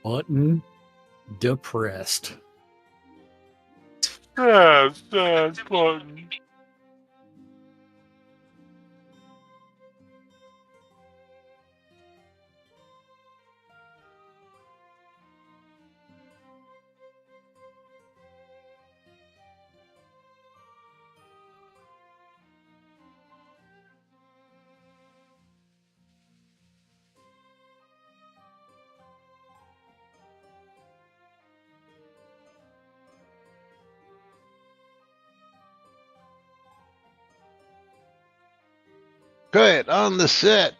Button depressed. Sad button. Quiet on the set.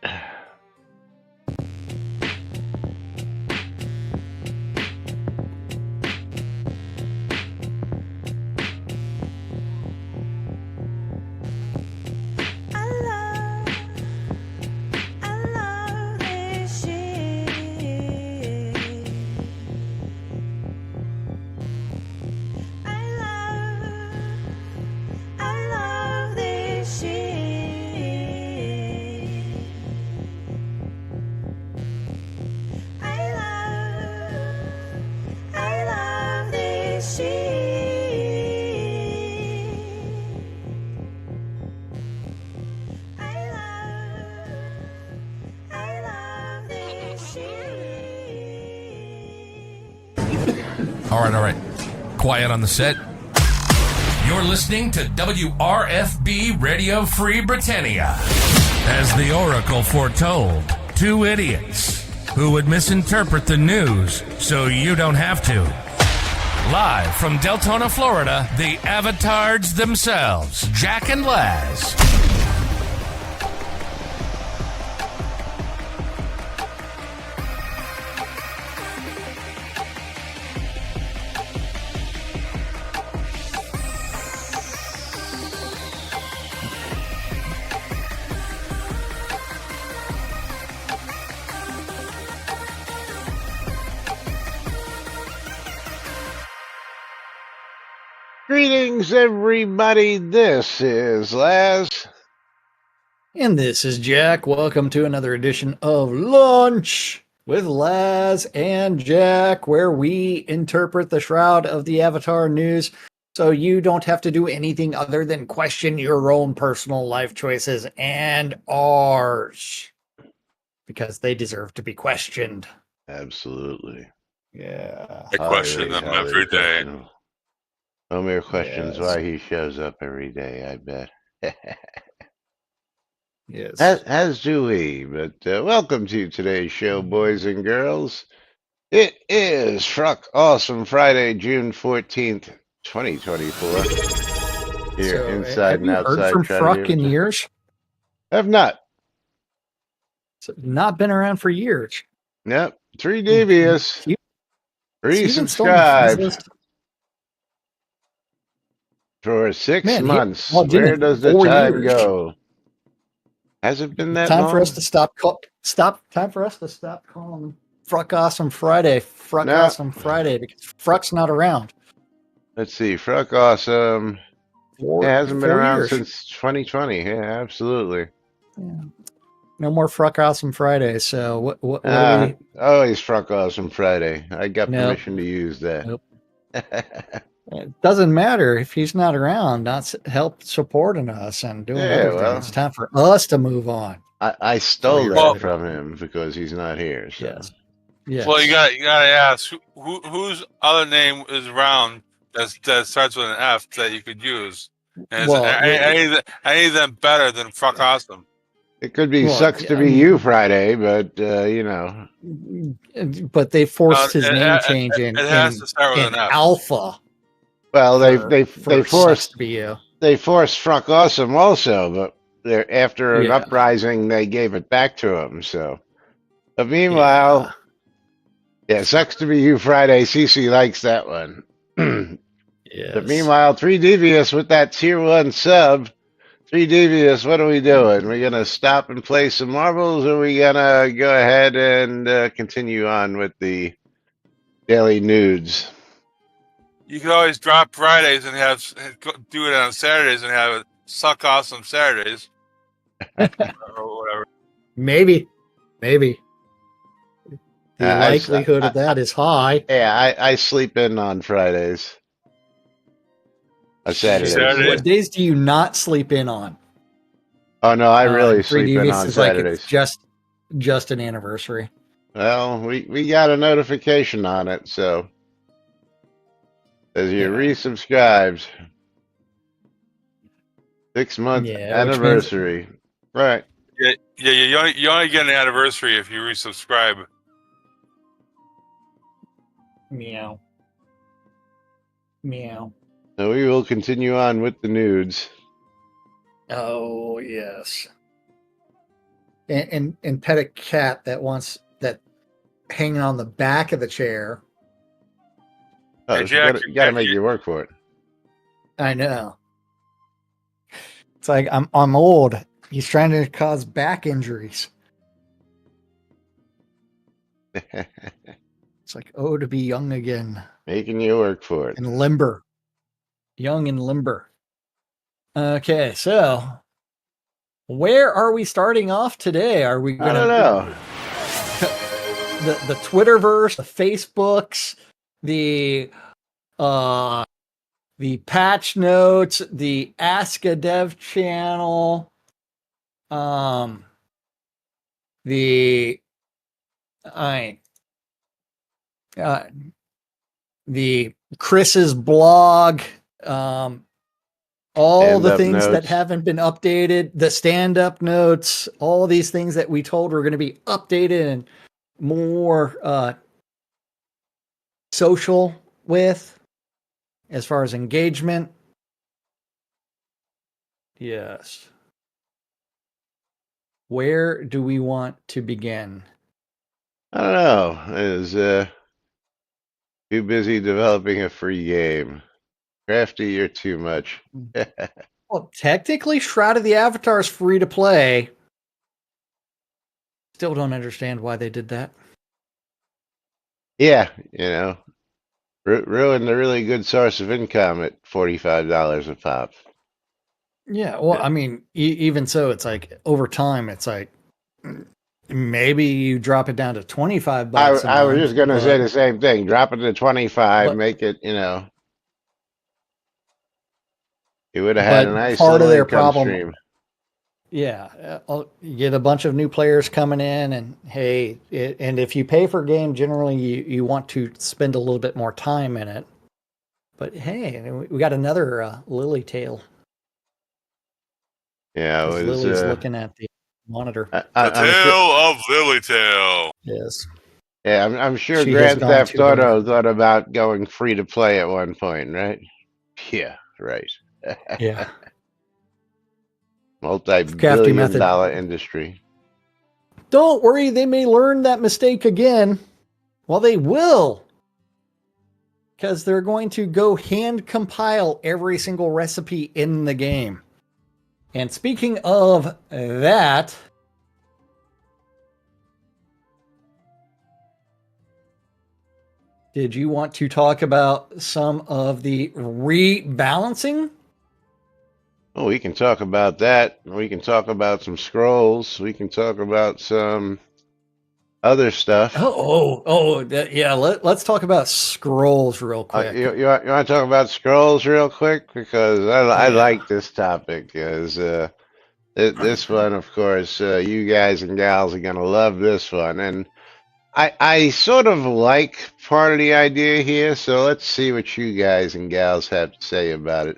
All right. Quiet on the set. You're listening to WRFB Radio Free Britannia. As the Oracle foretold, two idiots who would misinterpret the news so you don't have to. Live from Deltona, Florida, the avatars themselves, Jack and Laz. Greetings, everybody. This is Laz. And this is Jack. Welcome to another edition of Lunch with Laz and Jack, where we interpret the shroud of the Avatar news so you don't have to do anything other than question your own personal life choices and ours. Because they deserve to be questioned. Absolutely. Yeah. I question them every day. Omer questions why he shows up every day, I bet. Yes. As do we, but welcome to today's show, boys and girls. It is Fruck Awesome Friday, June 14th, 2024. Here, So, inside have and you outside. heard from Fruck in years? Have not. So, not been around for years. Yep. 3 devious. Resubscribe. For 6 months. Where does the time go? Has it been that long? Time for us to stop. Time for us to stop calling Fruck Awesome Friday. Awesome Friday, because Fruck's not around. Let's see. Fruck Awesome. Hasn't been around years. since 2020. Yeah, absolutely. Yeah. No more Fruck Awesome Friday. So what are we? Always Fruck Awesome Friday. I got permission to use that. Nope. It doesn't matter if he's not around, not help supporting us and doing other things. It's time for us to move on. I stole that from him because he's not here. So. Yes. Yes. Well, you gotta ask whose other name is around that starts with an F that you could use. And any of them better than Fruck Awesome. It could be sucks to be you Friday, but you know. But they forced his name change in. It has to start with an F. Alpha. Well, they forced to be you. They forced Fruck Awesome also, but after an uprising, they gave it back to him. So, but meanwhile, sucks to be you Friday. CC likes that one. Yes. But meanwhile, 3 Devious with that tier 1 sub. 3 Devious, what are we doing? We're gonna stop and play some marbles, or are we gonna go ahead and continue on with the daily nudes? You could always drop Fridays and do it on Saturdays and have it suck awesome Saturdays or whatever. Maybe. The likelihood of that is high. Yeah, I sleep in on Fridays. On Saturdays. Saturdays? What days do you not sleep in on? Oh no, I really Three sleep in Devious on is like Saturdays. it's just an anniversary. Well, we got a notification on it, so as you Yeah. resubscribed. 6-month Yeah, which means anniversary. Right. Yeah. You only get an anniversary if you resubscribe. meow. Meow. So we will continue on with the nudes. Oh yes. And pet a cat that wants that hanging on the back of the chair. Oh, Hey, you Jack, gotta make you work for I know. It's like I'm old. He's trying to cause back injuries. it. It's like, oh, to be young again Making you work for it. and limber. Young and limber. Okay, so where are we starting off today? Are we I gonna don't know. the Twitterverse, the Facebooks, the patch notes, the Ask a Dev channel, the the Chris's blog, all the Stand-up things that notes. haven't been updated, the stand-up notes, all these things that we told were going to be updated and more social with as far as engagement. Yes. Where do we want to begin? I don't know. Is too busy developing a free game. Crafty, you're too much. Well, technically, Shroud of the Avatar is free to play. Still don't understand why they did that. Yeah, ruined a really good source of income at $45 a pop. Yeah, well, I mean, even so, it's like over time, it's like maybe you drop it down to $25 a I was month, just gonna say the same thing. Drop it to 25, but- make it, you would have had a but nice part of little their income problem, stream. yeah, you get a bunch of new players coming in, and hey, and if you pay for a game, generally you want to spend a little bit more time in it. But hey, we got another Lily tale. Yeah, it Because was. Lily's looking at the monitor. The I'm Tale sure, of Lilytail. Yes, yeah, I'm sure she has Grand gone Theft to her. Auto thought about going free to play at one point, right? Yeah, right. Yeah, crafty Multi-billion method. dollar industry. Don't worry, they may learn that mistake again. Well, they will. Because they're going to go hand compile every single recipe in the game. And speaking of that, did you want to talk about some of the rebalancing? Oh, we can talk about that. We can talk about some scrolls. We can talk about some other stuff. Yeah. Let's talk about scrolls real quick. You want to talk about scrolls real quick? Because I Yeah. like this topic. Because this one, of course, you guys and gals are going to love this one. And I sort of like part of the idea here. So let's see what you guys and gals have to say about it.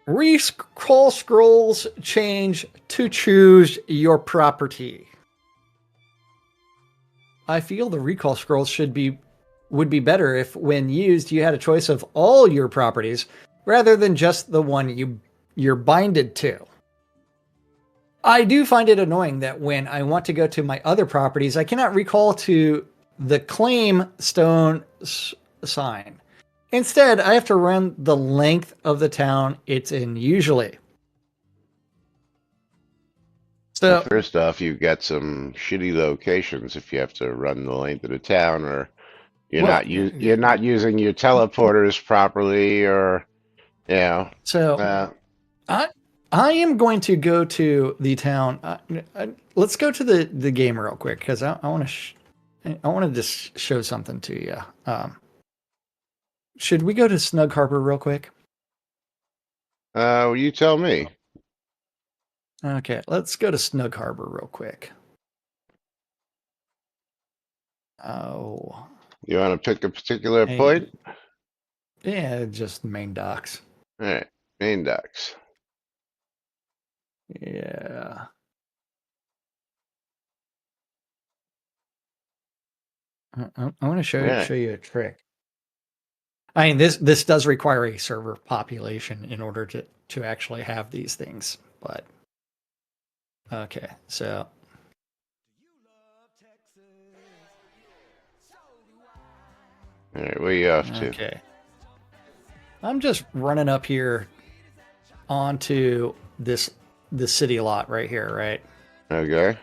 Recall scrolls change to choose your property. I feel the recall scrolls would be better if, when used, you had a choice of all your properties rather than just the one you're binded to. I do find it annoying that when I want to go to my other properties, I cannot recall to the claim stone sign. Instead, I have to run the length of the town it's in usually. So, Well, first off, you've got some shitty locations if you have to run the length of the town, or you're not using your teleporters properly, or So I am going to go to the town. Let's go to the game real quick because I want to I wanted to show something to you. Should we go to Snug Harbor real quick? You tell me. Okay, let's go to Snug Harbor real quick. Oh. You want to pick a particular Hey. point? Yeah, just main docks. All right, main docks. Yeah. I want to show Right. you a trick. I mean, this does require a server population in order to actually have these things, but okay, so All right, where you off to? okay. I'm just running up here onto this city lot right here, right? Okay.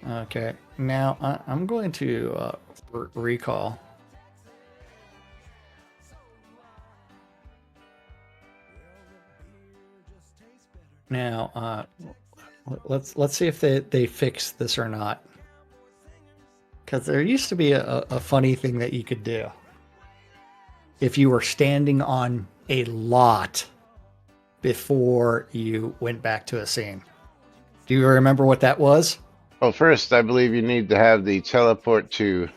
Okay. Now I'm going to recall. Now let's see if they fix this or not. Because there used to be a funny thing that you could do. If you were standing on a lot before you went back to a scene. Do you remember what that was? Well, first, I believe you need to have the teleport to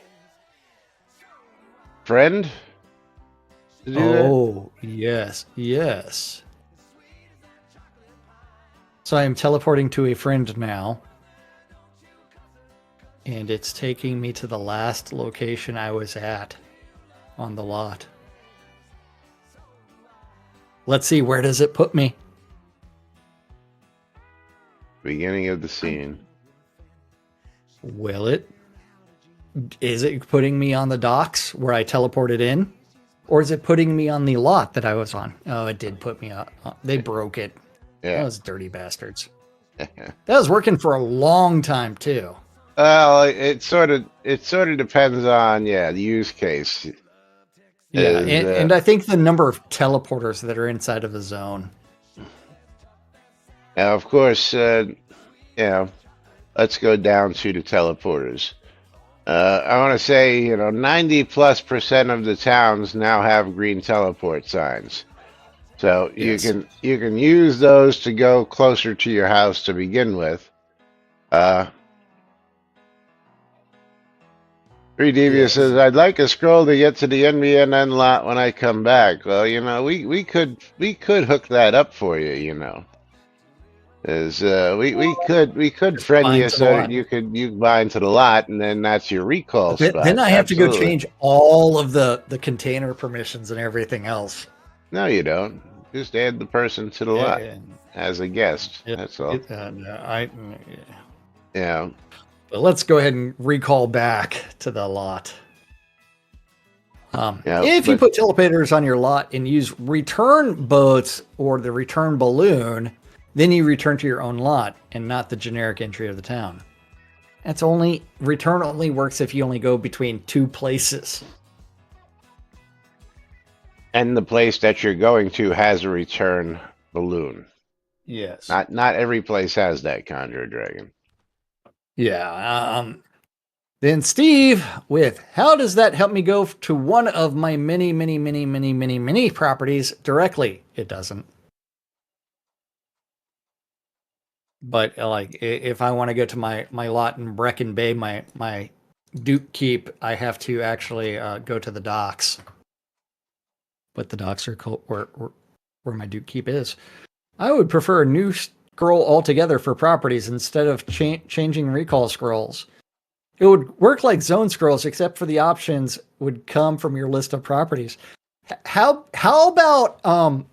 friend to do that. Oh, yes, yes. So I am teleporting to a friend now. And it's taking me to the last location I was at on the lot. Let's see, where does it put me? Beginning of the scene. Will it? Is it putting me on the docks where I teleported in? Or is it putting me on the lot that I was on? Oh, it did put me on. They broke it. Yeah. Those dirty bastards. That was working for a long time, too. Well, it sort of depends on the use case. Yeah, and I think the number of teleporters that are inside of a zone. Now, of course, let's go down to the teleporters. I want to say, 90+% of the towns now have green teleport signs. So Yes. you can use those to go closer to your house to begin with. 3Devious says, I'd like a scroll to get to the NBNN lot when I come back. Well, we could hook that up for you, Is we could friend Bind you to so the that lot. you bind to the lot, and then that's your recall spot. Then I have to go Absolutely. change all of the container permissions and everything else. No, you don't. Just add the person to the lot as a guest. That's all. Yeah. But let's go ahead and recall back to the lot. If you put teleporters on your lot and use return boats or the return balloon, then you return to your own lot and not the generic entry of the town. Return only works if you only go between two places. And the place that you're going to has a return balloon. Yes. Not every place has that, Conjure Dragon. Yeah. Then Steve with, how does that help me go to one of my many properties directly? It doesn't. But if I want to go to my lot in Brecon Bay, my Duke Keep, I have to actually go to the docks. But the docks are where my Duke Keep is. I would prefer a new scroll altogether for properties instead of changing recall scrolls. It would work like zone scrolls, except for the options would come from your list of properties. How about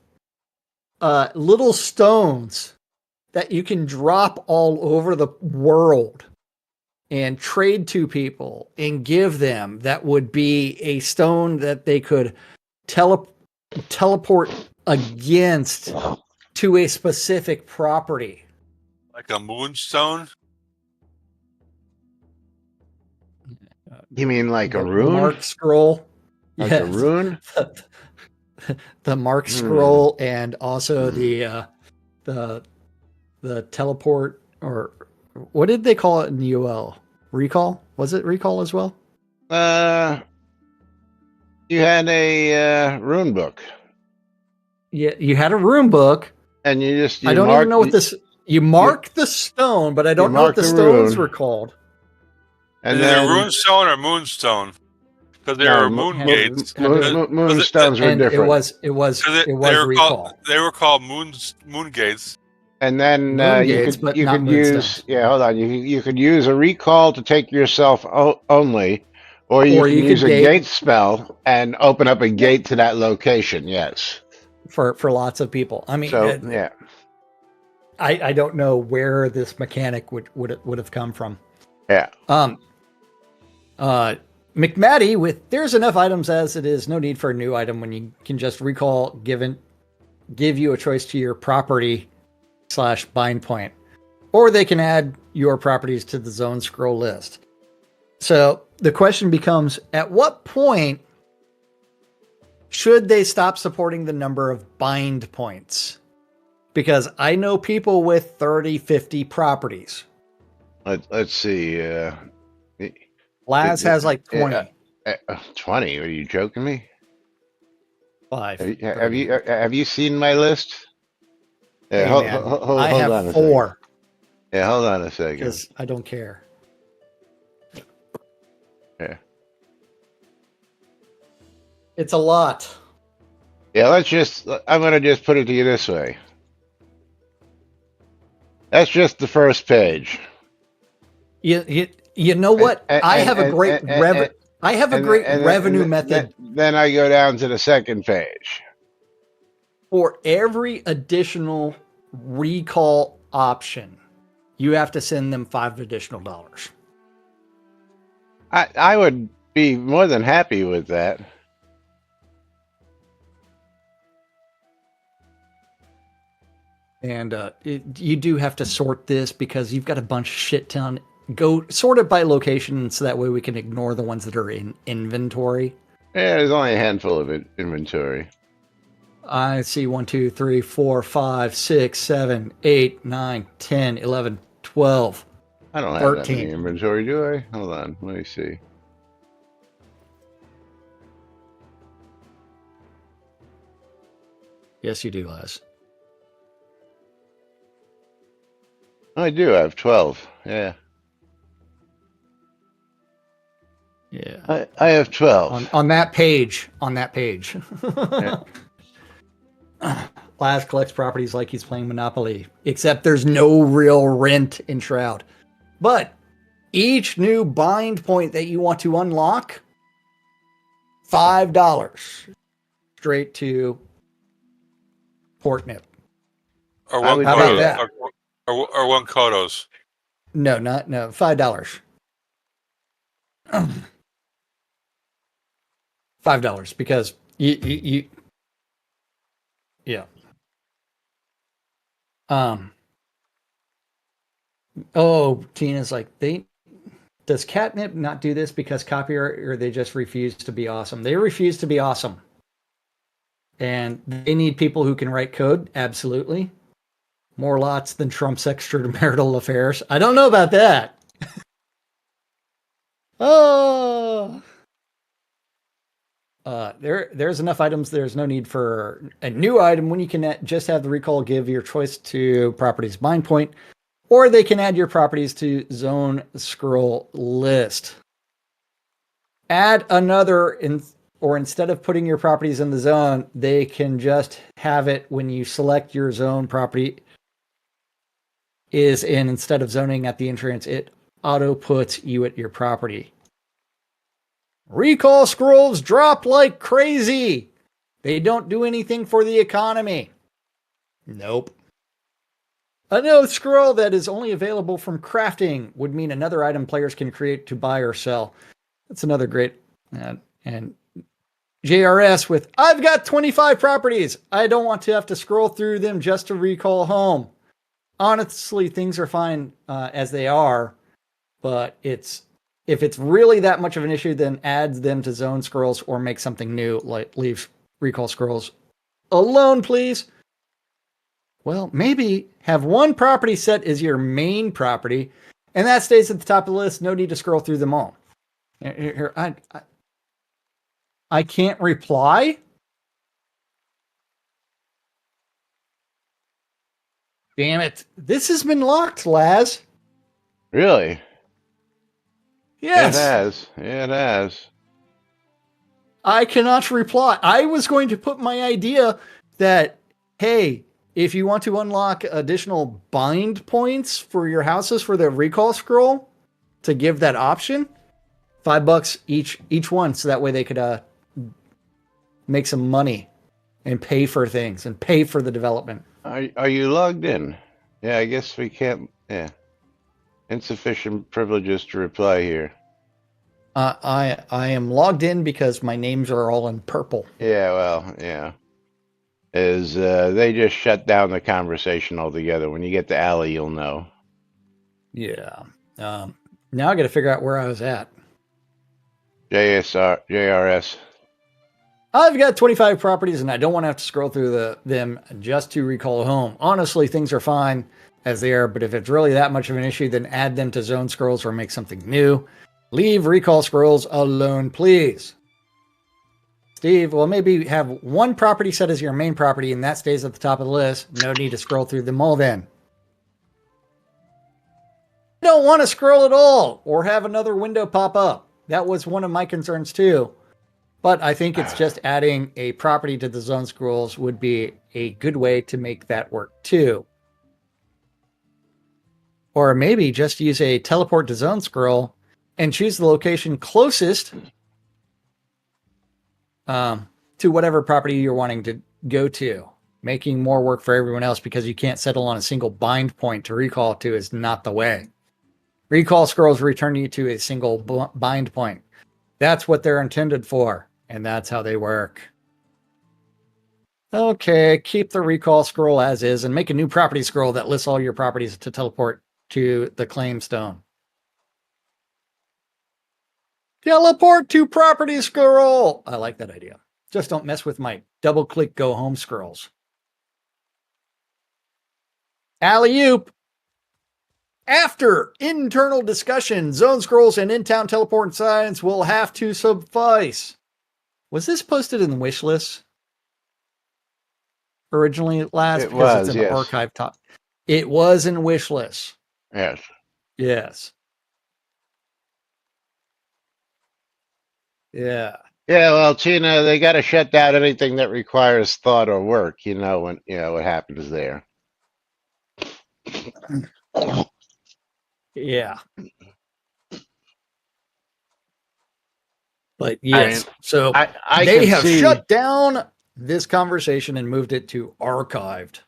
little stones that you can drop all over the world and trade to people and give them? That would be a stone that they could teleport against to a specific property. Like a moonstone? You mean like a The rune? Mark scroll. Like a rune? The Mark scroll, and also the teleport, or what did they call it in UL? Recall? Was it recall as well? You had a rune book, Yeah, you had a room book. and you I don't even know what this. You marked the stone, but I don't know what marked the the stones rune. were called. And Is it then runestone or moonstone? Because there are moon gates. moonstones were And it different. was They recall. were called moon gates. And then Moon you gates, could but you not could use moonstones. hold on, you could use a recall to take yourself only, or you Or can you use could a gate. gate spell and open up a gate to that location. Yes. For lots of people. I mean, So yeah, I don't know where this mechanic would have come from. yeah. McMatty with there's enough items as it is, no need for a new item when you can just recall give you a choice to your property / bind point, or they can add your properties to the zone scroll list. So the question becomes, at what point should they stop supporting the number of bind points? Because I know people with 30, 50 properties. Let's see. Laz has like 20. 20? Are you joking me? 5. Have you seen my list? Yeah, Hey, hold man, on I have a 4. second. Yeah, hold on a second. Because I don't care. Yeah. It's a lot. Yeah, I'm going to just put it to you this way. That's just the first page. You know what? I have a great revenue method. Then I go down to the second page. For every additional recall option, you have to send them $5 additional. I would be more than happy with that. And you do have to sort this because you've got a bunch of shit ton. Go sort it by location so that way we can ignore the ones that are in inventory. Yeah, there's only a handful of inventory. I see 1, 2, 3, 4, 5, 6, 7, 8, 9, 10, 11, 12. I don't have 13. that many inventory, do I? Hold on, let me see. Yes, you do, Les. I do. I have 12. Yeah. Yeah. I have 12. On that page. On that page. Yeah. Laz collects properties like he's playing Monopoly, except there's no real rent in Shroud. But each new bind point that you want to unlock, $5 straight to Portnip. Or one How about that? or one Kodos. No, $5. $5 because you yeah. Oh, Tina's like, does Catnip not do this because copyright, or they just refuse to be awesome? They refuse to be awesome. And they need people who can write code, absolutely. More lots than Trump's extramarital affairs. I don't know about that. Oh. There's enough items. There's no need for a new item when you can just have the recall give your choice to properties bind point, or they can add your properties to zone scroll list. Add another instead of putting your properties in the zone, they can just have it when you select your zone property is in, instead of zoning at the entrance, it auto puts you at your property. Recall scrolls drop like crazy. They don't do anything for the economy. Nope. A no scroll that is only available from crafting would mean another item players can create to buy or sell. That's another great. And JRS with, I've got 25 properties. I don't want to have to scroll through them just to recall home. Honestly, things are fine as they are, but if it's really that much of an issue, then add them to zone scrolls or make something new, like leave recall scrolls alone, please. Well, maybe have one property set as your main property And that stays at the top of the list. No need to scroll through them all. Here, I can't reply. Damn it. This has been locked, Laz. Really? Yes. It has. It has. I cannot reply. I was going to put my idea that, hey, if you want to unlock additional bind points for your houses for the recall scroll, to give that option, $5 each one, so that way they could make some money and pay for things and pay for the development. Are you logged in? Yeah, I guess we can't. Yeah. Insufficient privileges to reply here. I am logged in because my names are all in purple. Yeah, well, yeah. They just shut down the conversation altogether. When you get to Alley, you'll know. Yeah. Now I got to figure out where I was at. JRS. I've got 25 properties and I don't want to have to scroll through them just to recall a home. Honestly, things are fine as they are, but if it's really that much of an issue, then add them to zone scrolls or make something new. Leave recall scrolls alone, please. Steve, well, maybe have one property set as your main property and that stays at the top of the list. No need to scroll through them all then. I don't want to scroll at all or have another window pop up. That was one of my concerns too. But I think it's just adding a property to the zone scrolls would be a good way to make that work too. Or maybe just use a teleport to zone scroll and choose the location closest to whatever property you're wanting to go to. Making more work for everyone else because you can't settle on a single bind point to recall to is not the way. Recall scrolls return you to a single bind point. That's what they're intended for, and that's how they work. Okay, keep the recall scroll as is and make a new property scroll that lists all your properties to teleport to the claim stone. Teleport to property scroll. I like that idea. Just don't mess with my double-click go home scrolls. Alley-oop. After internal discussion, zone scrolls and in-town teleport signs will have to suffice. Was this posted in the wish list originally, last? It because was, it's in yes. the archive top. It was in wish list. Yes. Yes. Yeah. Yeah, well, Tina, they got to shut down anything that requires thought or work. You know what happens there. Yeah. But yes, so I they can have see, shut down this conversation and moved it to archived.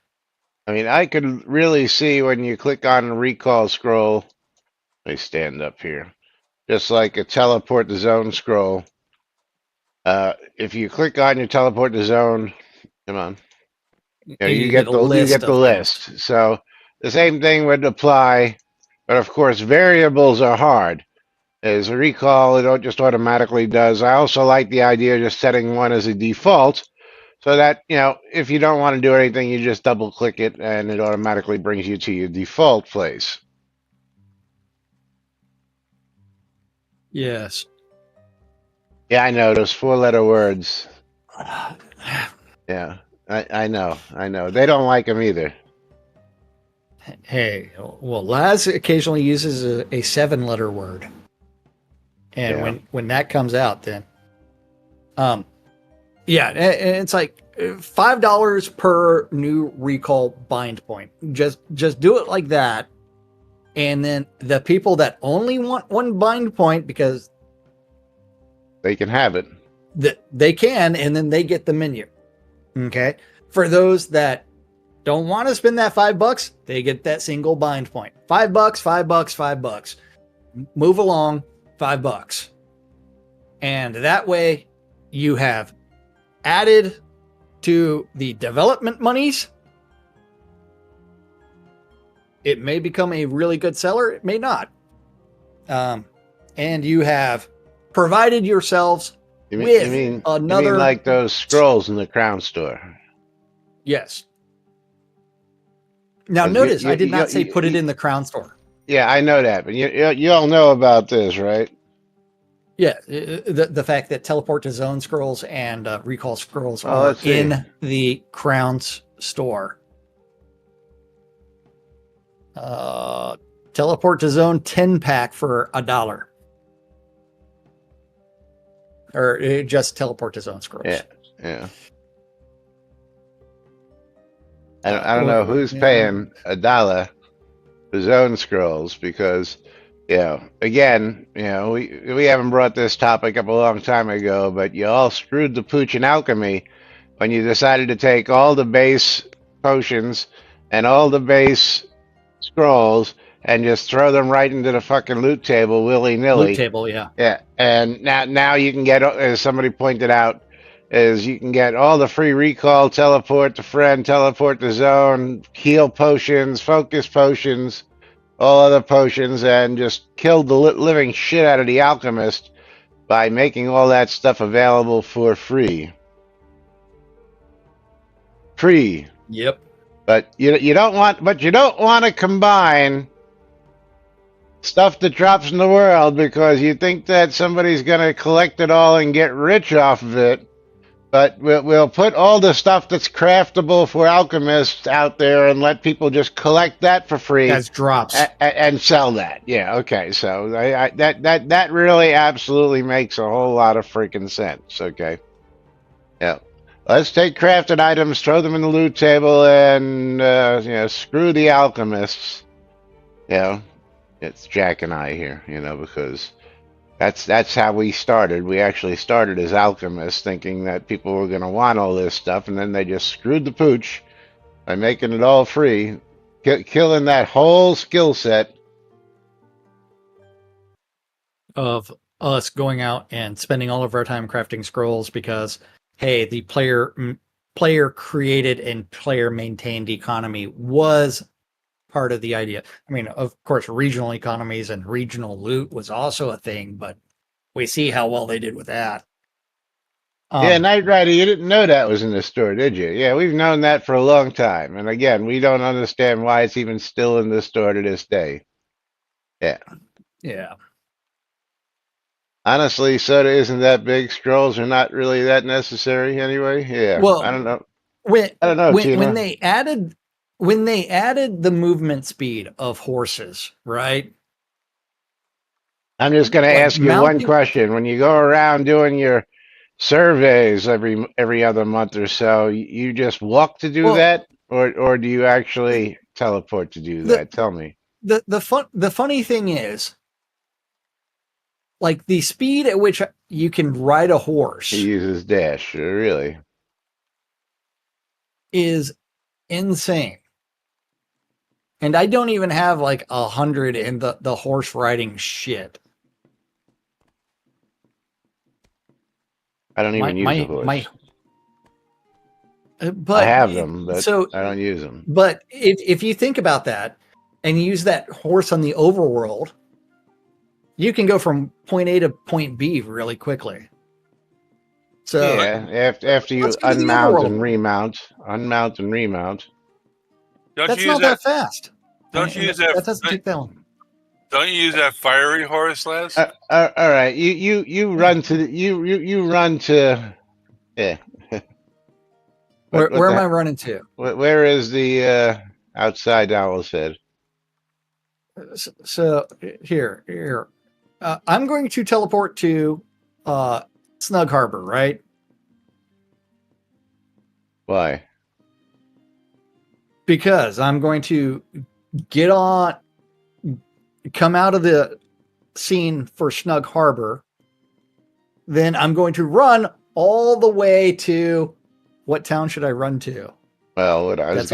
I mean, I could really see when you click on the recall scroll. Let me stand up here. Just like a teleport to zone scroll. If you click on your teleport to zone, come on. You get the list. So the same thing would apply, but of course variables are hard. As a recall, it just automatically does. I also like the idea of just setting one as a default, so that if you don't want to do anything, you just double click it and it automatically brings you to your default place. Yes. Yeah, I know those 4-letter words. Yeah, I know. They don't like them either. Hey, well, Laz occasionally uses a 7-letter word. And Yeah. when that comes out, then, yeah, it's like $5 per new recall bind point. Just do it like that. And then the people that only want one bind point, because They can have it. they can, and then they get the menu. Okay. For those that don't want to spend that $5, they get that single bind point. $5, $5. Move along, $5. And that way you have added to the development monies. It may become a really good seller. It may not. And you have provided yourselves You with mean another, like those scrolls in the Crown Store? yes. Now Because notice I did not say put it in the Crown Store. Yeah, I know that, but you all know about this, right? Yeah, the fact that teleport to zone scrolls and recall scrolls Oh, are let's see. in the Crown's store. Teleport to zone 10 pack for $1. Or just teleport to zone scrolls. Yeah, yeah. I don't know who's Yeah. paying $1 for zone scrolls because, again, we haven't brought this topic up a long time ago, but you all screwed the pooch in alchemy when you decided to take all the base potions and all the base scrolls and just throw them right into the fucking loot table willy-nilly. Loot table, yeah. Yeah, and now you can get, as somebody pointed out, is you can get all the free recall, teleport to friend, teleport to zone, heal potions, focus potions, all other potions, and just kill the living shit out of the alchemist by making all that stuff available for free. Free. Yep. But you don't want to combine stuff that drops in the world because you think that somebody's going to collect it all and get rich off of it. But we'll put all the stuff that's craftable for alchemists out there and let people just collect that for free As drops. and sell that. Yeah, okay. So that really absolutely makes a whole lot of freaking sense. Okay. Yeah. Let's take crafted items, throw them in the loot table, and screw the alchemists. It's Jack and I here, because that's how we started. We actually started as alchemists, thinking that people were going to want all this stuff, and then they just screwed the pooch by making it all free, killing that whole skill set Of us going out and spending all of our time crafting scrolls because, hey, the player created and player maintained economy was part of the idea. I mean, of course, regional economies and regional loot was also a thing, but we see how well they did with that. Yeah, Knight Rider, you didn't know that was in the store, did you? Yeah, we've known that for a long time. And again, we don't understand why it's even still in the store to this day. Yeah. Yeah. Honestly, soda isn't that big. Scrolls are not really that necessary anyway. Yeah. Well, I don't know. When, I don't know, Tina. when they added the movement speed of horses, right? I'm just going to ask you one question. When you go around doing your surveys every other month or so, you just walk to do that, or do you actually teleport to do that? Tell me. The funny thing is, like, the speed at which you can ride a horse He uses dash, really. is insane. And I don't even have like 100 in the horse riding shit. I don't even use a horse. But I have them, but so, I don't use them. But if you think about that and you use that horse on the overworld, you can go from point A to point B really quickly. So yeah, after you unmount and remount. That's not that fast. Don't you use that? That doesn't take that long. Don't you use that fiery horse, Les? All right, you run to you run to yeah. Where am I running to? Where is the outside owl's head? So here. I'm going to teleport to Snug Harbor, right? Why? Because I'm going to come out of the scene for Snug Harbor. Then I'm going to run all the way to what town should I run to? Well, what I was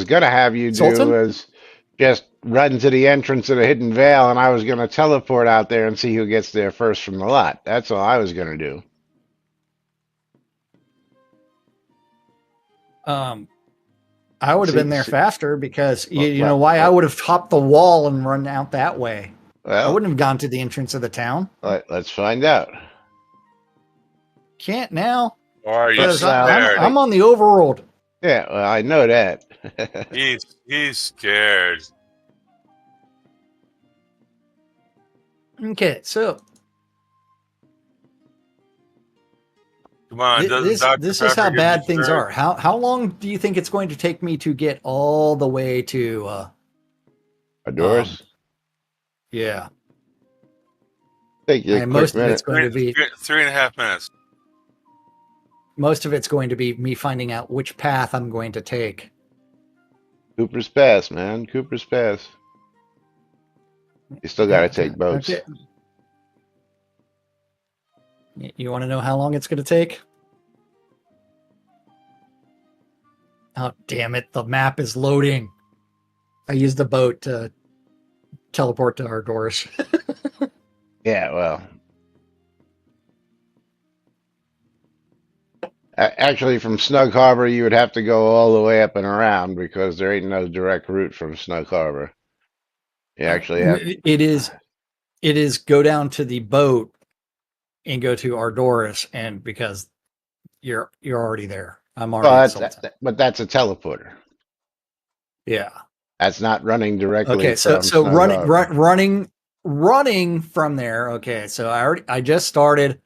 gonna have you do Sultan? was just run to the entrance of the Hidden Vale, and I was gonna teleport out there and see who gets there first from the lot. That's all I was gonna do. I would have been there faster because you know why? I would have topped the wall and run out that way. Well, I wouldn't have gone to the entrance of the town. Let's find out. Can't now. Or are you Because scared? I'm on the overworld. Yeah, well, I know that. He's scared. Okay, so Come on, doesn't Dr. this is Pepper how give you bad things dessert? are. How long do you think it's going to take me to get all the way to Doris, yeah. take you a And quick most of it's minute. going to be 3.5 minutes. most of it's going to be me finding out which path I'm going to take. Cooper's Pass, man. Cooper's Pass. You still got to take boats. Okay. You want to know how long it's going to take? Oh, damn it. The map is loading. I used the boat to teleport to Ardoris. Yeah, well. Actually, from Snug Harbor, you would have to go all the way up and around because there ain't no direct route from Snug Harbor. You actually have. It is go down to the boat and go to Ardoris, and because you're already there. I'm already Well, at that's Sultan. but that's a teleporter. Yeah. That's not running directly Okay, so from Snug Harbor. running from there. Okay, so I just started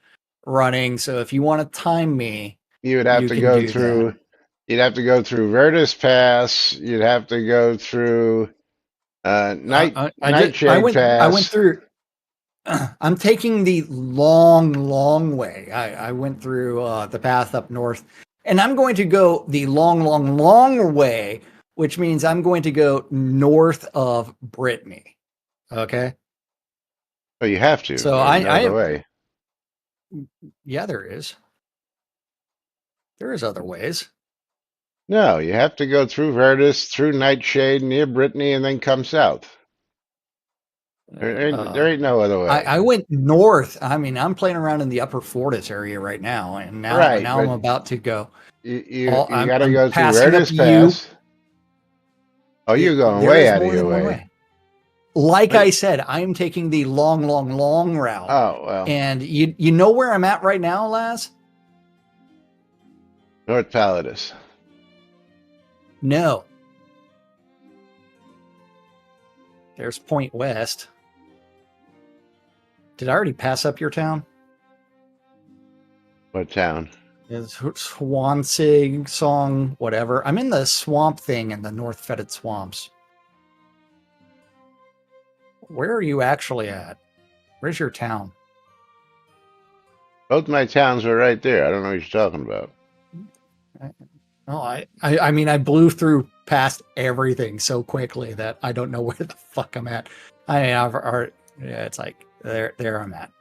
running. So if you want to time me, You would have you to can go do that. through. You'd have to go through Vertus Pass. You'd have to go through I Nightshade went Pass. through. I'm taking the long way. I went through the path up north, and I'm going to go the long way, which means I'm going to go north of Brittany. Okay. Oh, you have to. So There's no I other have, way. yeah, there is. There is other ways. No, you have to go through Vertus, through Nightshade, near Brittany, and then come south. There ain't no other way. I went north. I mean, I'm playing around in the Upper Fortis area right now, and now Right, I'm but about to go. you got to I'm go through passing up Vertus you. Pass. Oh, you're going There way is out of more your than one way. way. Like But I said, I'm taking the long route. oh well, And you know where I'm at right now, Laz? North Palatus. No. There's Point West. Did I already pass up your town? What town? Is Swansig song, whatever. I'm in the swamp thing in the North Fetid Swamps. Where are you actually at? Where's your town? Both my towns were right there. I don't know what you're talking about. Oh, I mean, I blew through past everything so quickly that I don't know where the fuck I'm at. Yeah, it's like there I'm at.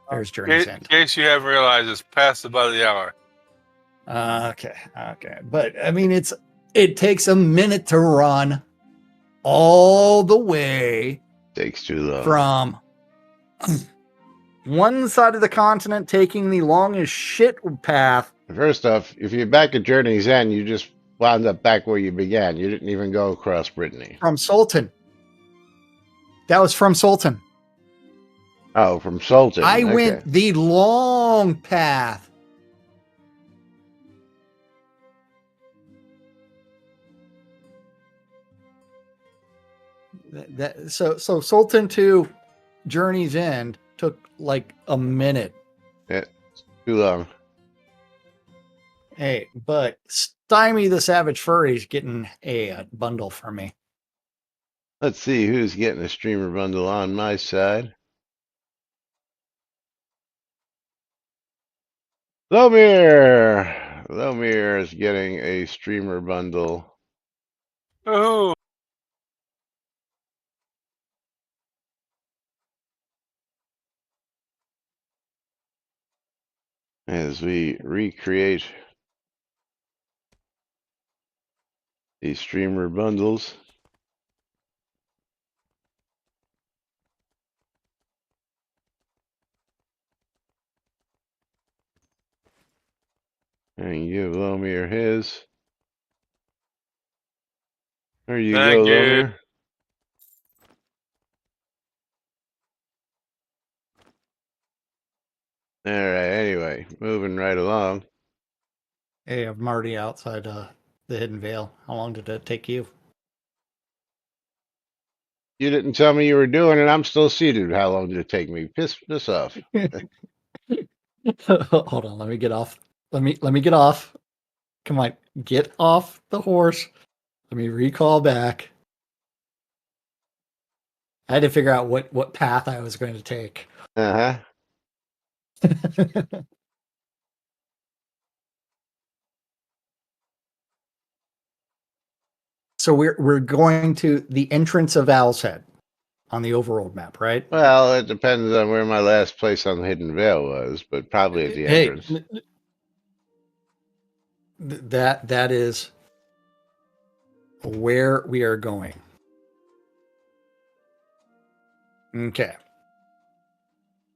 There's Journey's In End. case you haven't realized, it's past about the hour. Okay, but I mean, it takes a minute to run all the way Takes too long. from one side of the continent, taking the longest shit path. First off, if you're back at Journey's End, you just wound up back where you began. You didn't even go across Brittany. From Sultan. That was from Sultan. Oh, from Sultan. I Okay. went the long path. So Sultan to Journey's End took like a minute. Yeah, too long. Hey, but Stymie the Savage Furry's getting a bundle for me. Let's see who's getting a streamer bundle on my side. Lomir! Lomir is getting a streamer bundle. Oh, As we recreate these streamer bundles. And give Lomir his. There you thank go, you. Lomir. All right, anyway, moving right along. Hey, I'm already outside the Hidden Vale. How long did it take you? You didn't tell me you were doing it. I'm still seated. How long did it take me? Piss this off. Hold on, let me get off. Let me get off. Come on, get off the horse. Let me recall back. I had to figure out what path I was going to take. Uh huh. So we're going to the entrance of Owl's Head on the overworld map, right? Well, it depends on where my last place on the Hidden Veil was, but probably at the Hey, entrance. that is where we are going. Okay.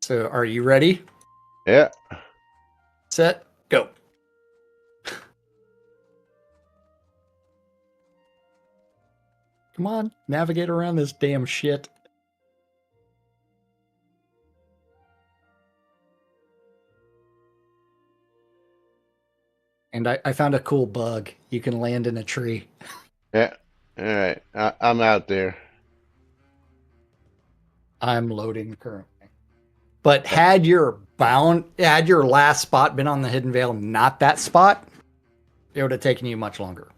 So are you ready? Yeah. Set, go. Come on, navigate around this damn shit. And I found a cool bug. You can land in a tree. Yeah. All right. I'm out there. I'm loading currently. But had your last spot been on the Hidden Veil, not that spot, it would have taken you much longer.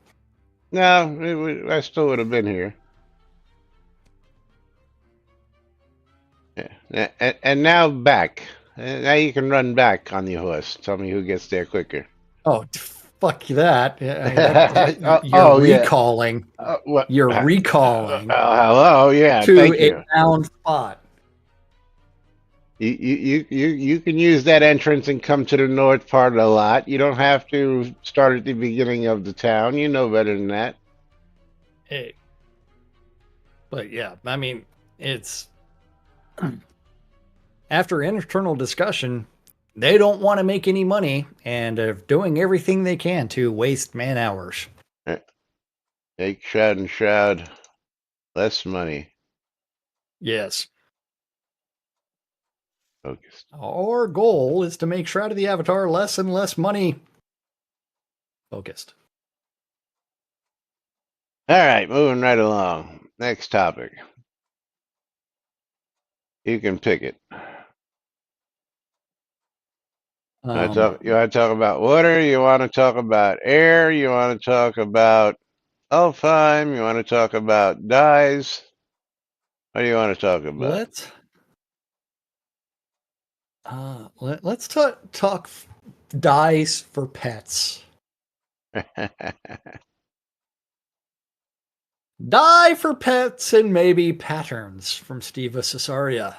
No, I still would have been here. Yeah. And now back. Now you can run back on the horse. Tell me who gets there quicker. Oh, fuck that. Oh, You're yeah. recalling. What? You're recalling Hello. Yeah. to Thank a you. down spot. You can use that entrance and come to the north part of the lot. You don't have to start at the beginning of the town. You know better than that. Hey. But yeah, I mean, it's after internal discussion, they don't want to make any money and are doing everything they can to waste man hours. Take Shroud and Shroud. Less money. Yes. Focused. Our goal is to make Shroud of the Avatar less and less money focused. All right, moving right along. Next topic. You can pick it. You want to talk about water? You want to talk about air? You want to talk about Alfheim? You want to talk about dyes? What do you want to talk about? Let's talk dyes for pets. Dye for pets and maybe patterns from Steve Cesaria.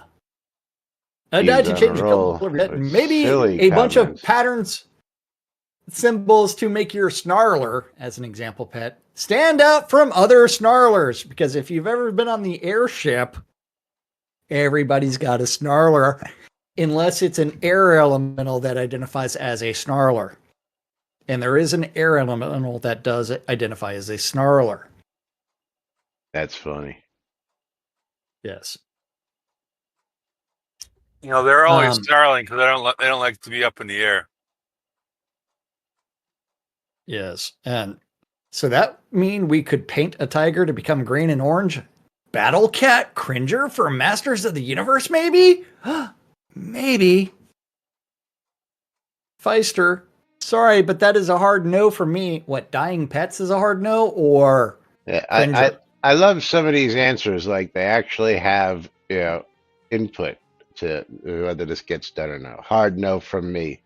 A dye to change a couple of maybe a bunch of patterns, symbols to make your snarler, as an example pet, stand out from other snarlers. Because if you've ever been on the airship, everybody's got a snarler, unless it's an air elemental that identifies as a snarler. And there is an air elemental that does identify as a snarler. That's funny. Yes. You know, they're always snarling because they don't like to be up in the air. Yes, and so that mean we could paint a tiger to become green and orange? Battle Cat Cringer for Masters of the Universe, maybe? Maybe. Feister, sorry, but that is a hard no for me. What, dying pets is a hard no, or yeah, I love some of these answers. Like they actually have, input to whether this gets done or not. Hard no from me.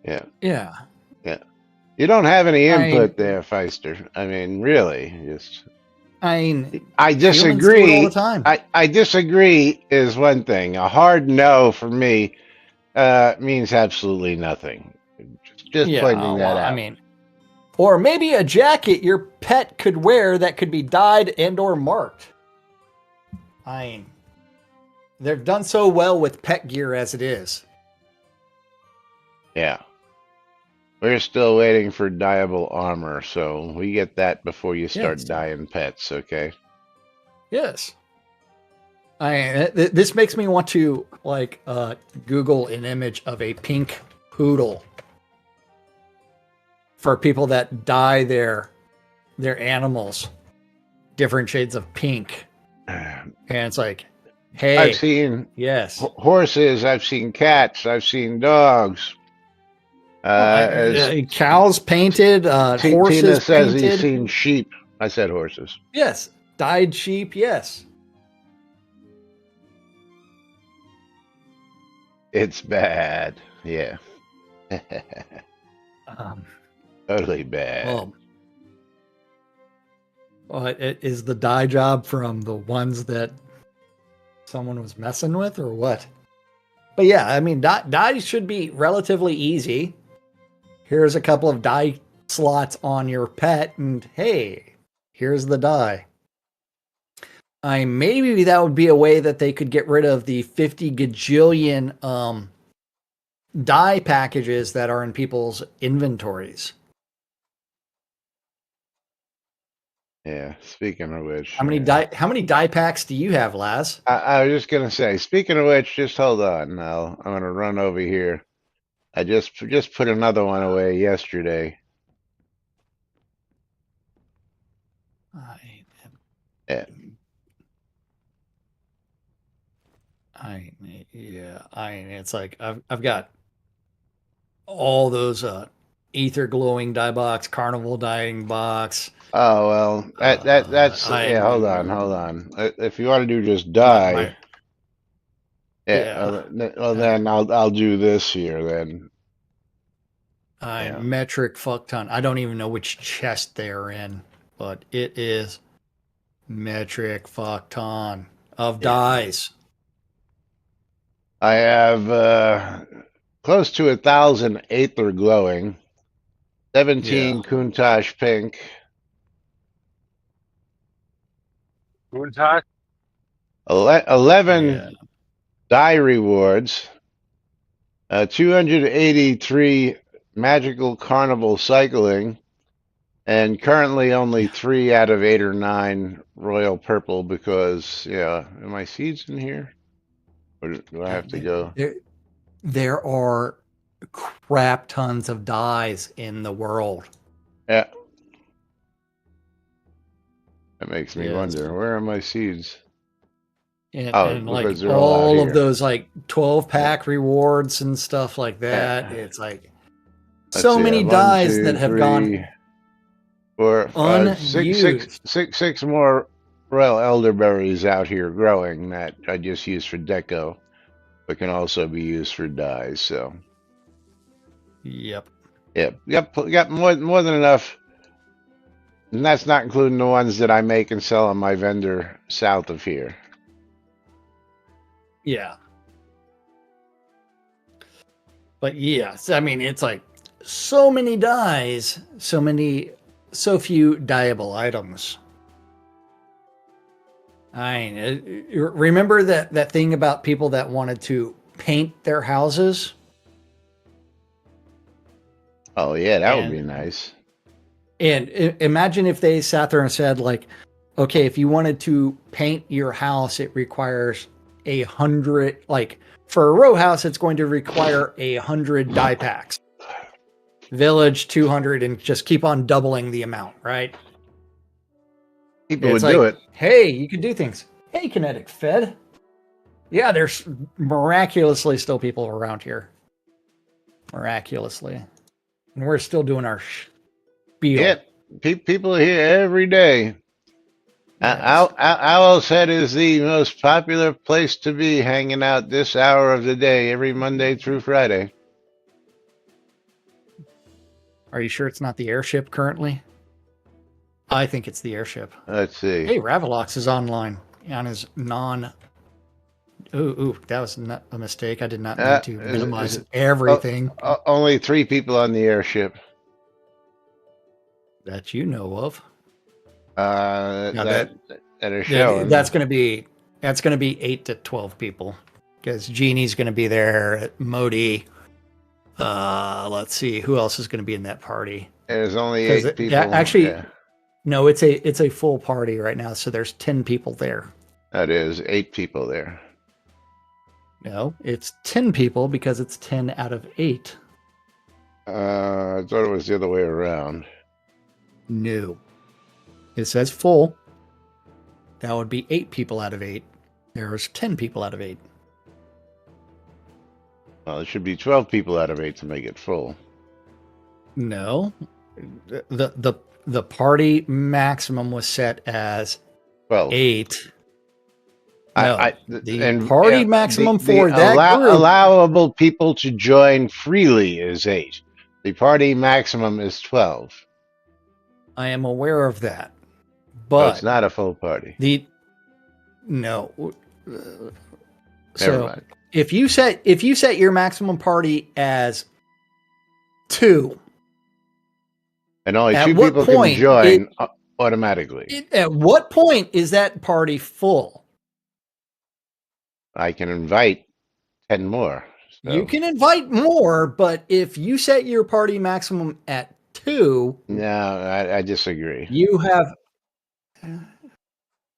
Yeah. Yeah. Yeah. You don't have any input there, Feister. I mean, really, I disagree. All the time. I disagree is one thing. A hard no for me means absolutely nothing. Just pointing that out. I mean, or maybe a jacket your pet could wear that could be dyed and or marked. I mean, they've done so well with pet gear as it is. Yeah. We're still waiting for dyeable armor, so we get that before you start dyeing pets, okay? Yes. This makes me want to Google an image of a pink poodle for people that dye their animals different shades of pink And it's like, hey, I've seen yes. horses. I've seen cats. I've seen dogs. Cows painted, Tina horses says he's painted. seen sheep. I said horses. Yes. Dyed sheep, yes. It's bad. Yeah. Totally bad. Well, is the dye job from the ones that someone was messing with or what? But yeah, I mean, dye should be relatively easy. Here's a couple of dye slots on your pet, and hey, here's the dye. Maybe that would be a way that they could get rid of the 50 gajillion dye packages that are in people's inventories. Yeah. Speaking of which, How many dye packs do you have, Laz? I was just gonna say. Speaking of which, just hold on. I'm gonna run over here. I just put another one away yesterday. Yeah. It's like I've got all those ether glowing dye box, carnival dyeing box. Oh well, that's yeah. Hold on. If you want to do just dye, yeah. Well, then I'll do this here then. Metric fuck ton. I don't even know which chest they're in, but it is metric fuck ton of dyes. I have close to 1,000 Aether glowing, 17 Countach pink, Countach? 11 dye rewards, 283 magical carnival cycling, and currently only 3 out of 8 or 9 royal purple because, are my seeds in here? Or do I have to go? There are crap tons of dyes in the world. Yeah. That makes me wonder, where are my seeds? And like all of those like 12-pack rewards and stuff like that. It's like so many dyes that have gone 4, 5, 6 more royal elderberries out here growing that I just use for deco, but can also be used for dyes. So, yep, got more than enough, and that's not including the ones that I make and sell on my vendor south of here. Yeah, but yes, I mean it's like so many dyes, so few dyeable items. Remember that thing about people that wanted to paint their houses? Oh yeah, that would be nice. And imagine if they sat there and said, like, okay, if you wanted to paint your house, it requires 100. Like for a row house, it's going to require 100 dye packs. Village 200, and just keep on doubling the amount, right? People would do it. Hey, you can do things. Hey, Kinetic Fed. Yeah, there's miraculously still people around here. Miraculously. And we're still doing our spiel. Yeah, people are here every day. Yes. Owl's Head is the most popular place to be hanging out this hour of the day, every Monday through Friday. Are you sure it's not the airship currently? I think it's the airship. Let's see. Hey, Ravalox is online on his non. Ooh, that was not a mistake. I did not mean to minimize everything. Only 3 people on the airship that you know of. That are showing. That's going to be 8 to 12 people because Jeannie's going to be there. Modi. Let's see who else is going to be in that party. There's only 8 people. Actually, no, it's a full party right now. So there's 10 people there. That is 8 people there. No, it's 10 people because it's 10 out of 8. I thought it was the other way around. No. It says full. That would be 8 people out of 8. There's 10 people out of 8. Well, it should be 12 people out of 8 to make it full. No. The party maximum was set as 12. 8. No, the and, party maximum for that group. Allowable people to join freely is 8. The party maximum is 12. I am aware of that, But it's but not a full party. no. Never So mind. if you set your maximum party as 2, And only at 2 what people point can join automatically. at what point is that party full? I can invite 10 more. So. You can invite more, but if you set your party maximum at 2, No, I disagree. you have.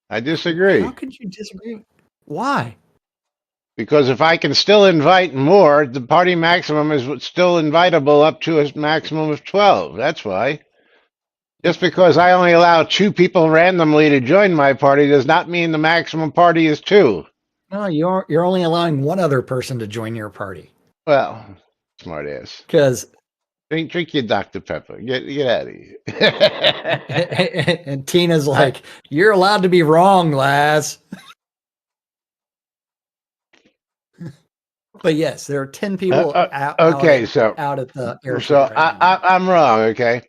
I disagree. How could you disagree? Why? Because if I can still invite more, the party maximum is still invitable up to a maximum of 12. That's why. Just because I only allow 2 people randomly to join my party does not mean the maximum party is 2. No, you're only allowing one other person to join your party. Well, smart ass. Because Drink your Dr. Pepper. Get out of here. and Tina's like, you're allowed to be wrong, Laz. But yes, there are 10 people out at the airport. So I'm wrong, okay?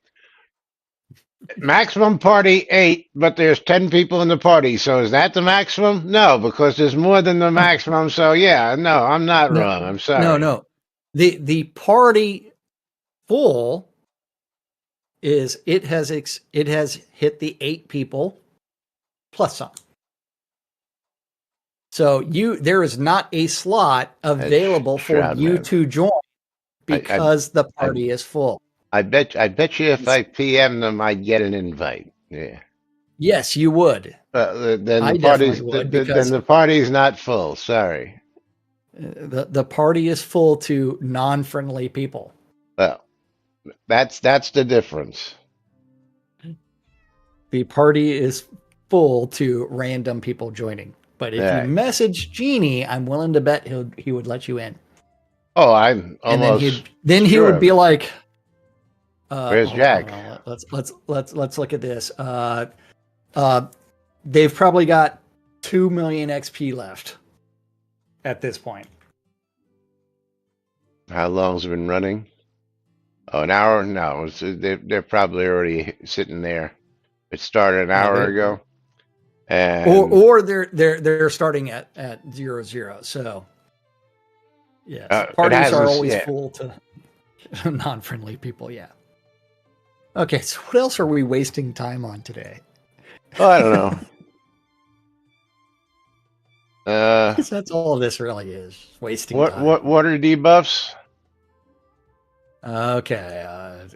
Maximum party 8, but there's 10 people in the party. So is that the maximum? No, because there's more than the maximum. So yeah, no, I'm not wrong. I'm sorry. No. The party full is it has hit the 8 people plus some. So there is not a slot available for you to join because the party is full. I bet you if I PM them, I'd get an invite. Yeah. Yes, you would. Then the party's not full. Sorry. The party is full to non-friendly people. Well, that's the difference. The party is full to random people joining. But if you message Genie, I'm willing to bet he would let you in. Oh, I'm almost. And then he would be like, "Where's Jack?" Let's look at this. They've probably got 2 million XP left at this point. How long's it been running? Oh, an hour? No, they're probably already sitting there. It started an hour ago. And or they're starting at 0-0. So yes, parties are always full to non-friendly people. Yeah. Okay, so what else are we wasting time on today? Oh, I don't know. That's all this really is, wasting time. What are debuffs? Okay.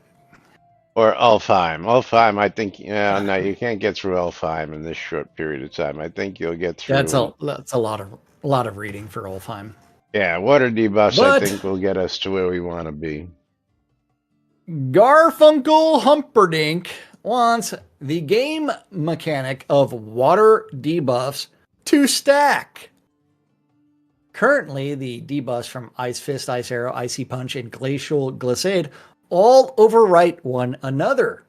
Or Ulfheim. Ulfheim, I think. No, you can't get through Ulfheim in this short period of time. I think you'll get through. That's a lot of reading for Ulfheim. Yeah, water debuffs. I think will get us to where we want to be. Garfunkel Humperdinck wants the game mechanic of water debuffs to stack. Currently, the debuffs from Ice Fist, Ice Arrow, Icy Punch, and Glacial Glissade all overwrite one another.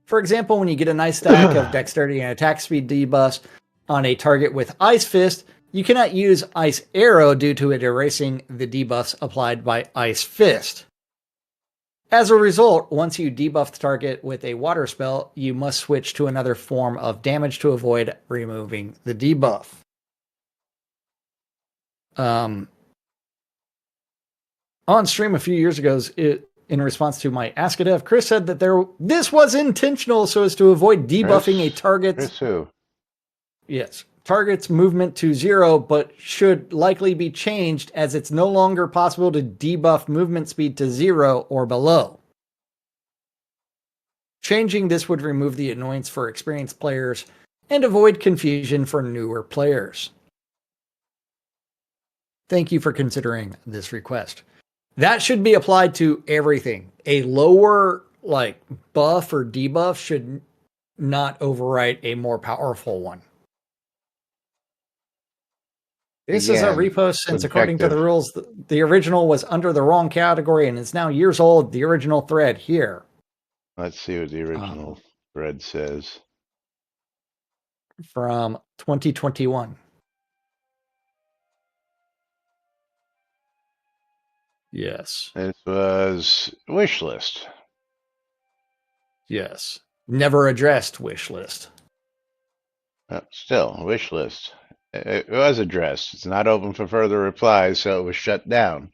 For example, when you get a nice stack of Dexterity and Attack Speed debuffs on a target with Ice Fist, you cannot use Ice Arrow due to it erasing the debuffs applied by Ice Fist. As a result, once you debuff the target with a water spell, you must switch to another form of damage to avoid removing the debuff. On stream a few years ago, in response to my Ask a Dev, Chris said that this was intentional so as to avoid debuffing a target's target's movement to 0, but should likely be changed as it's no longer possible to debuff movement speed to 0 or below. Changing this would remove the annoyance for experienced players and avoid confusion for newer players. Thank you for considering this request. That should be applied to everything. A lower buff or debuff should not overwrite a more powerful one. This is a Again, repost since, according to the subjective. rules, the original was under the wrong category and is now years old. The original thread here Let's see what the original thread says. from 2021. Yes. This was wish list. Yes. Never addressed wish list. Still, wish list. It was addressed. It's not open for further replies, so it was shut down.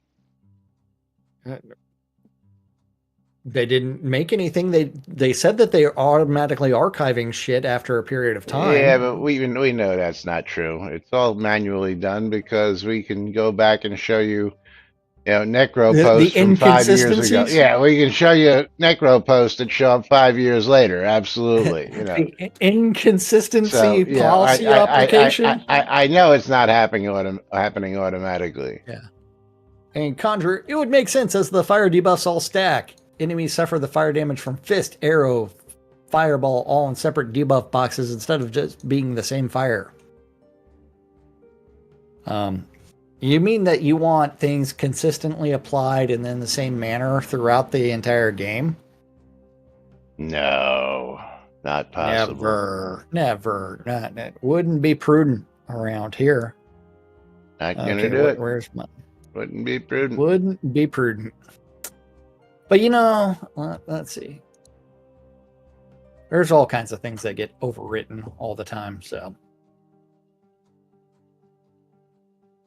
They didn't make anything. They said that they are automatically archiving shit after a period of time. Yeah, but we know that's not true. It's all manually done because we can go back and show you, necro posts from 5 years ago. inconsistencies? Yeah, we can show you necro posts that show up 5 years later. Absolutely, The inconsistency So, yeah, policy application. I know it's not happening automatically. Yeah. And Conjure, it would make sense as the fire debuffs all stack. Enemies suffer the fire damage from fist, arrow, fireball, all in separate debuff boxes instead of just being the same fire. You mean that you want things consistently applied and in the same manner throughout the entire game? No, not possible. Never. Not, wouldn't be prudent around here. Not gonna do it. Where's my? Wouldn't be prudent. Wouldn't be prudent. But let's see. There's all kinds of things that get overwritten all the time, so.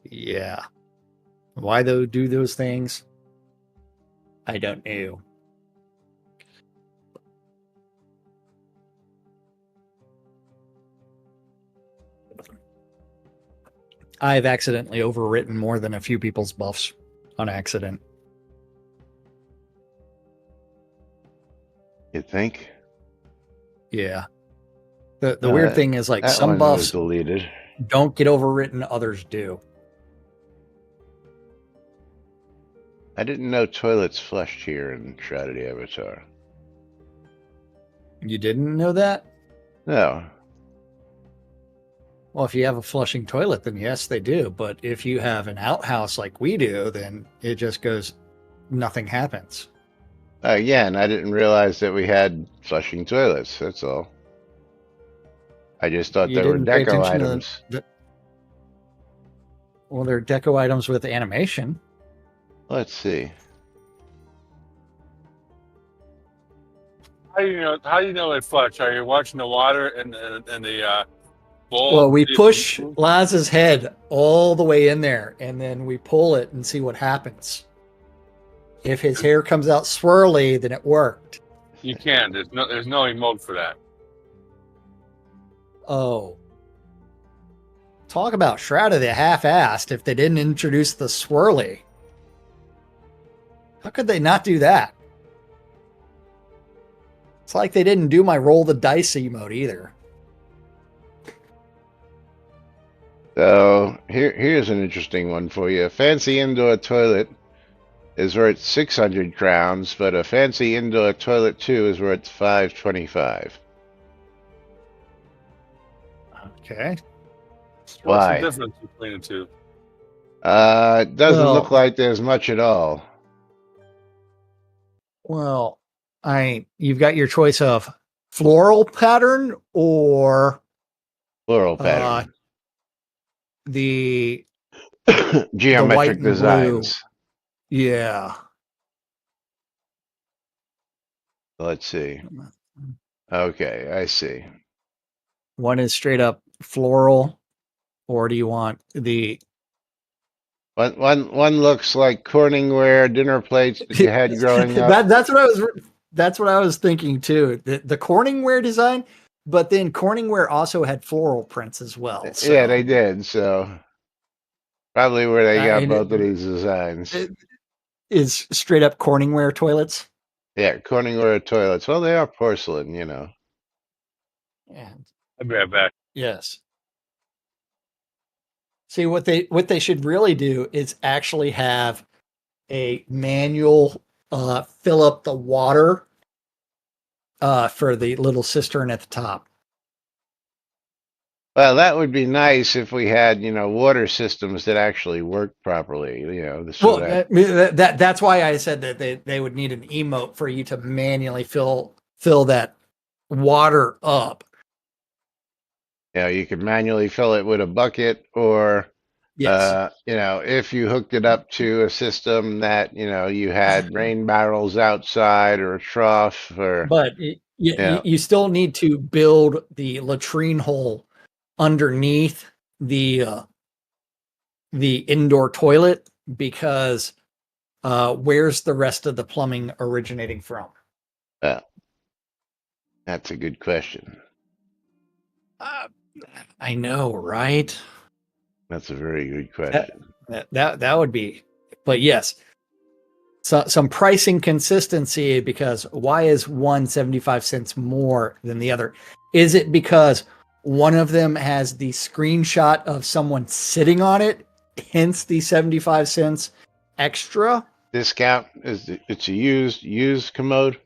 Yeah. Why though do those things? I don't know. I've accidentally overwritten more than a few people's buffs on accident. You think? Yeah. The weird thing is, like, That some one buffs was deleted. don't get overwritten, others do. I didn't know toilets flushed here in Shroud of the Avatar. You didn't know that? No. Well, if you have a flushing toilet, then yes, they do. But if you have an outhouse like we do, then it just goes, nothing happens. Again, I didn't realize that we had flushing toilets. That's all. I just thought You they were didn't pay deco attention to items. Well, they're deco items with animation. Let's see. How do you know they flush? Are you watching the water and the bowl? Well, we push Laz's head all the way in there, and then we pull it and see what happens. If his hair comes out swirly, then it worked. You can. There's no emote for that. Oh. Talk about Shroud of the half-assed if they didn't introduce the swirly. How could they not do that? It's like they didn't do my roll the dice emote either. So here's an interesting one for you. A fancy indoor toilet is worth 600 crowns, but a fancy indoor toilet 2 is worth 525. Okay. Why? What's the difference between the two? It doesn't Well- look like there's much at all. Well, you've got your choice of floral pattern or Floral pattern. the Geometric white and blue. designs. yeah. Let's see. Okay, I see. One is straight up floral, or do you want the One looks like Corningware dinner plates that you had growing up. That's what I was thinking too. The Corningware design, but then Corningware also had floral prints as well. So. Yeah, they did. So probably where they got and both of these designs. It is straight up Corningware toilets. Yeah, Corningware toilets. Well, they are porcelain, you know. Yeah. I'll be right back. Yes. See, what they should really do is actually have a manual fill up the water for the little cistern at the top. Well, that would be nice if we had, water systems that actually work properly, so Well, that, that's why I said that they would need an emote for you to manually fill that water up. you could manually fill it with a bucket, or, Yes. if you hooked it up to a system that, you had rain barrels outside or a trough or, But you still need to build the latrine hole underneath the indoor toilet, because where's the rest of the plumbing originating from? uh, that's a good question. Uh, I know, right? That's a very good question. That would be, but yes, so some pricing consistency, because why is one 75 cents more than the other? Is it because one of them has the screenshot of someone sitting on it, hence the 75 cents extra? Discount it's a used commode.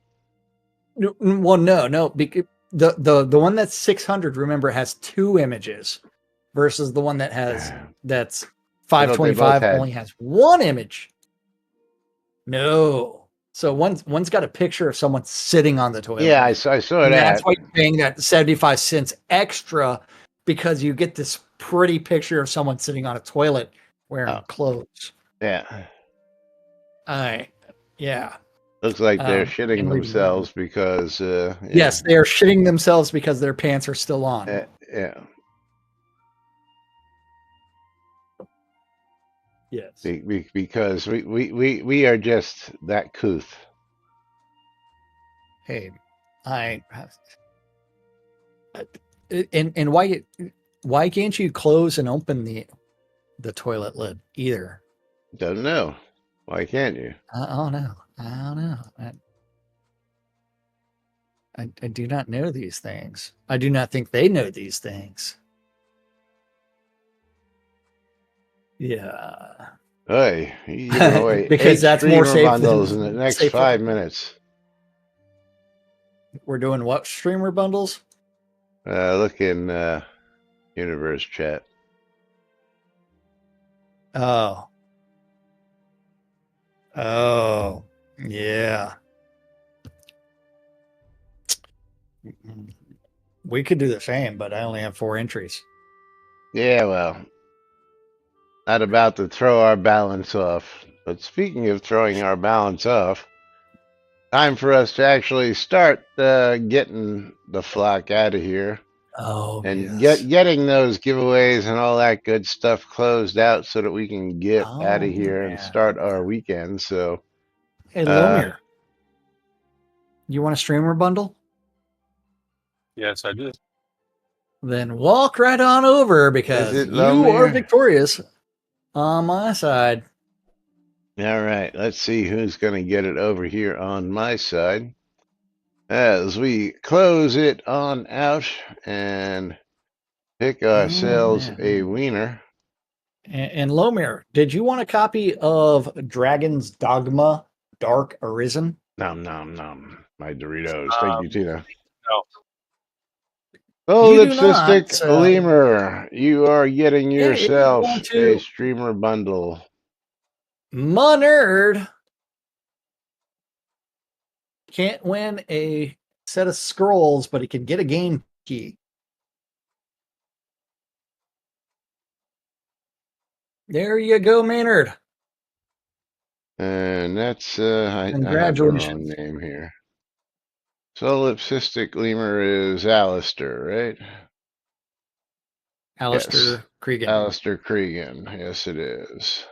Well, no, because the one that's 600, remember, has 2 images, versus the one that's Why don't they both 525 have? only has 1 image. No. So one's got a picture of someone sitting on the toilet. Yeah, I saw And that. that's why you're paying that 75 cents extra, because you get this pretty picture of someone sitting on a toilet wearing clothes. Yeah. Yeah. Looks like they're And shitting reading themselves because Yes, they are shitting themselves because their pants are still on. yeah. Yes. Because we are just that couth. Hey, I and why can't you close and open the toilet lid either? Don't know. Why can't you? I don't know. I do not know these things. I do not think they know these things. Yeah. Hey, you giving away Because 8 that's more streamer safe bundles in than the next safer. 5 minutes. We're doing what streamer bundles? Look in universe chat. Oh, yeah. We could do the same, but I only have 4 entries. Yeah, well, not about to throw our balance off. But speaking of throwing our balance off, time for us to actually start getting the flock out of here Oh, and yes. getting those giveaways and all that good stuff closed out so that we can get out Oh, of here and man. start our weekend. So, Hey, Lomir, you want a streamer bundle? Yes, I do. Then walk right on over, because Is it you are Lomir? victorious on my side. All right, let's see who's going to get it over here on my side as we close it on out and pick ourselves a wiener. And Lomir, did you want a copy of Dragon's Dogma Dark Arisen? Nom nom nom. My Doritos. Thank you, Tina. No. Oh, You do not, lipstick so lemur, you are getting yeah, if you yourself want a to, streamer bundle. my nerd can't win a set of scrolls, but he can get a game key. There you go, Maynard. And that's I have the wrong Congratulations. name here. So lipstick lemur is Alistair, right? Yes. Alistair Cregan. Alistair Cregan. Yes, it is.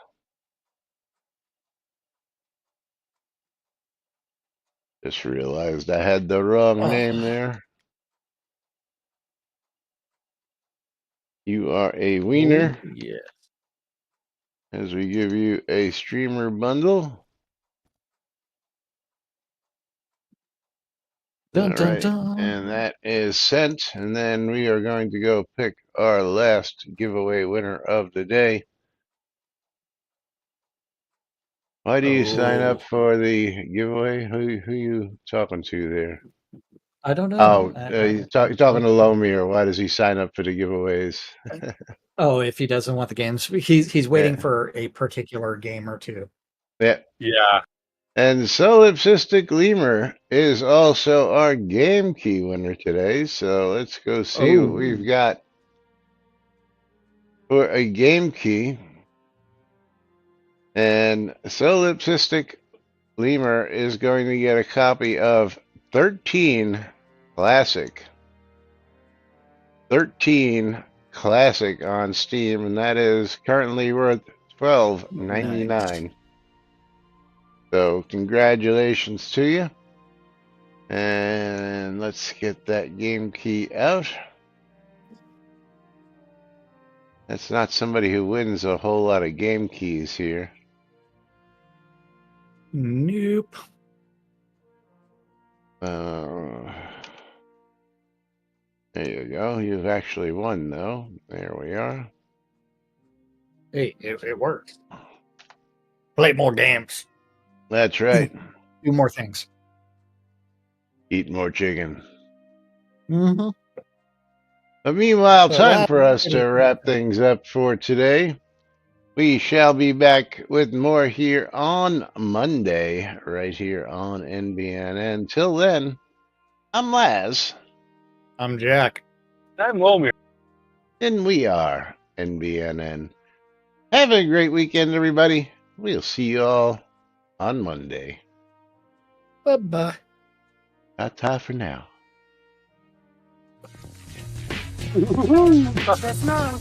Just realized I had the wrong name there. You are a wiener Oh, yeah. as we give you a streamer bundle. Dun, All dun, right, dun. and that is sent. And then we are going to go pick our last giveaway winner of the day. Why do you sign up for the giveaway? Who you talking to there? I don't know. Oh, you're talking to Lomir. Why does he sign up for the giveaways? Oh, if he doesn't want the games, he's waiting Yeah. for a particular game or two. Yeah. Yeah. And Solipsistic Lemur is also our game key winner today. So let's go see what we've got for a game key. And Solipsistic Lemur is going to get a copy of 13 Classic. 13 Classic on Steam, and that is currently worth $12.99. Nice. So congratulations to you. And let's get that game key out. That's not somebody who wins a whole lot of game keys here. Nope. There you go. You've actually won, though. There we are. Hey, it works. Play more games. That's right. Do more things. Eat more chicken. Mm-hmm. But meanwhile, So time that- for us to wrap things up for today. We shall be back with more here on Monday, right here on NBNN. Until then, I'm Laz. I'm Jack. I'm Lomir. And we are NBNN. Have a great weekend, everybody. We'll see you all on Monday. Bye-bye. Ta-ta for now. That's not.